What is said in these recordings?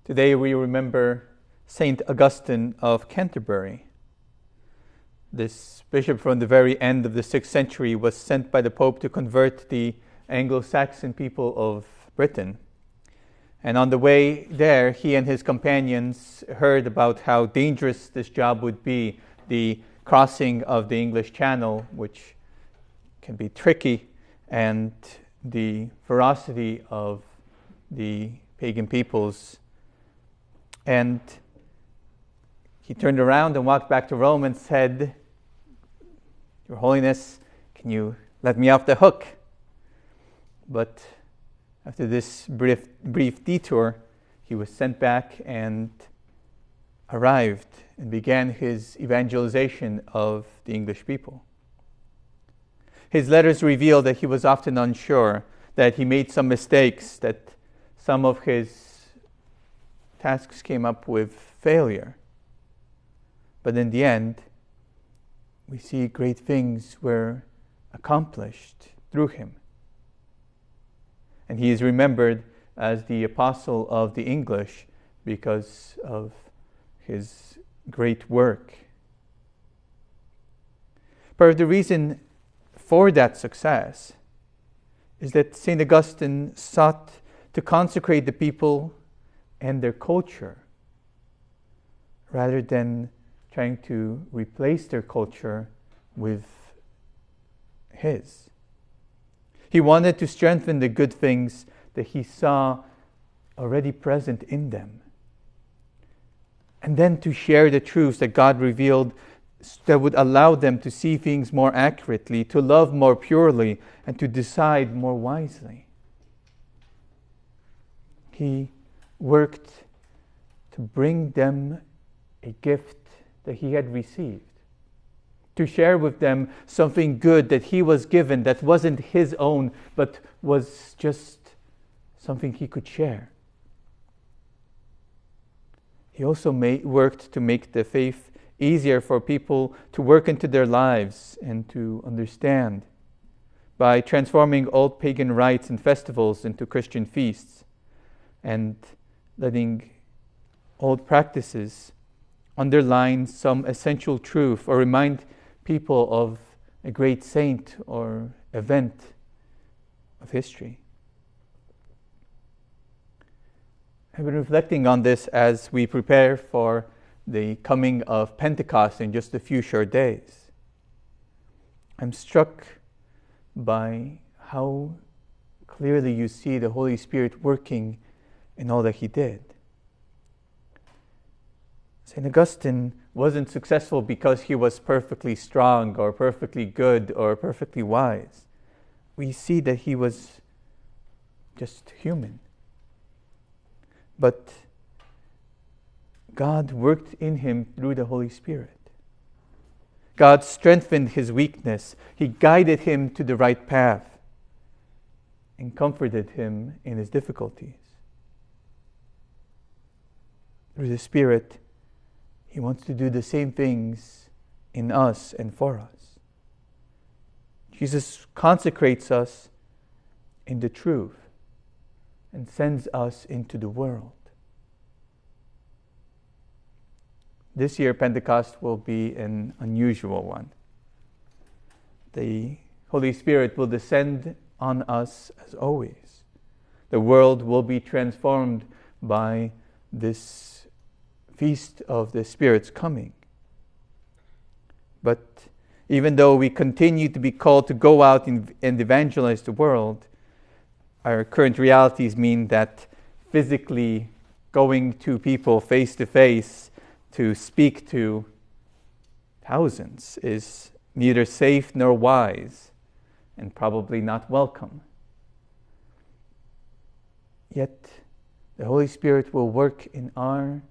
Today we remember Saint Augustine of Canterbury. This bishop from the very end of the 6th century was sent by the Pope to convert the Anglo-Saxon people of Britain. And on the way there, he and his companions heard about how dangerous this job would be, the crossing of the English Channel, which can be tricky, and the ferocity of the pagan peoples. And he turned around and walked back to Rome and said, "Your Holiness, can you let me off the hook?" But after this brief detour, he was sent back and arrived and began his evangelization of the English people. His letters reveal that he was often unsure, that he made some mistakes, that some of his tasks came up with failure. But in the end, we see great things were accomplished through him. And he is remembered as the apostle of the English because of his great work. Part of the reason for that success is that St. Augustine sought to consecrate the people and their culture rather than trying to replace their culture with his. He wanted to strengthen the good things that he saw already present in them, and then to share the truths that God revealed that would allow them to see things more accurately, to love more purely, and to decide more wisely. He worked to bring them a gift that he had received, to share with them something good that he was given that wasn't his own, but was just something he could share. He also worked to make the faith easier for people to work into their lives and to understand by transforming old pagan rites and festivals into Christian feasts and letting old practices underline some essential truth or remind people of a great saint or event of history. I've been reflecting on this as we prepare for the coming of Pentecost in just a few short days. I'm struck by how clearly you see the Holy Spirit working in all that he did. St. Augustine wasn't successful because he was perfectly strong or perfectly good or perfectly wise. We see that he was just human. But God worked in him through the Holy Spirit. God strengthened his weakness. He guided him to the right path and comforted him in his difficulties. Through the Spirit, he wants to do the same things in us and for us. Jesus consecrates us in the truth and sends us into the world. This year, Pentecost will be an unusual one. The Holy Spirit will descend on us as always. The world will be transformed by this feast of the Spirit's coming. But even though we continue to be called to go out and evangelize the world, our current realities mean that physically going to people face to face to speak to thousands is neither safe nor wise and probably not welcome. Yet the Holy Spirit will work in our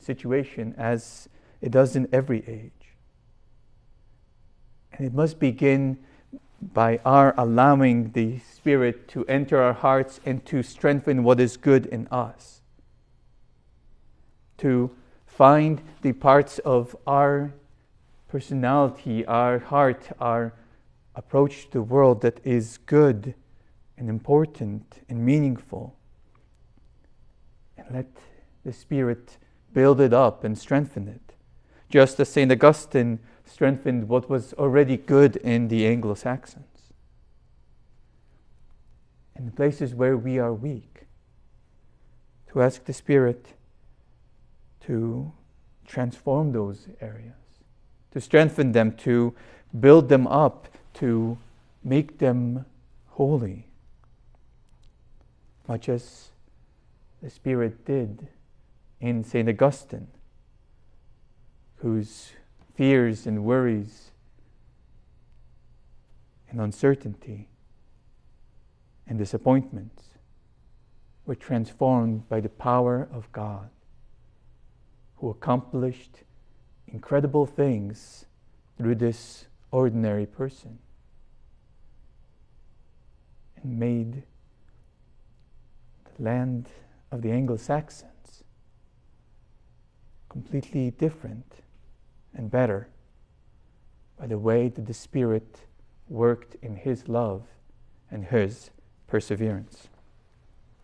situation as it does in every age. And it must begin by our allowing the Spirit to enter our hearts and to strengthen what is good in us. To find the parts of our personality, our heart, our approach to the world that is good and important and meaningful. And And let the Spirit build it up and strengthen it, just as St. Augustine strengthened what was already good in the Anglo-Saxons. In the places where we are weak, to ask the Spirit to transform those areas, to strengthen them, to build them up, to make them holy, much as the Spirit did in St. Augustine, whose fears and worries and uncertainty and disappointments were transformed by the power of God, who accomplished incredible things through this ordinary person and made the land of the Anglo-Saxons completely different and better by the way that the Spirit worked in His love and His perseverance.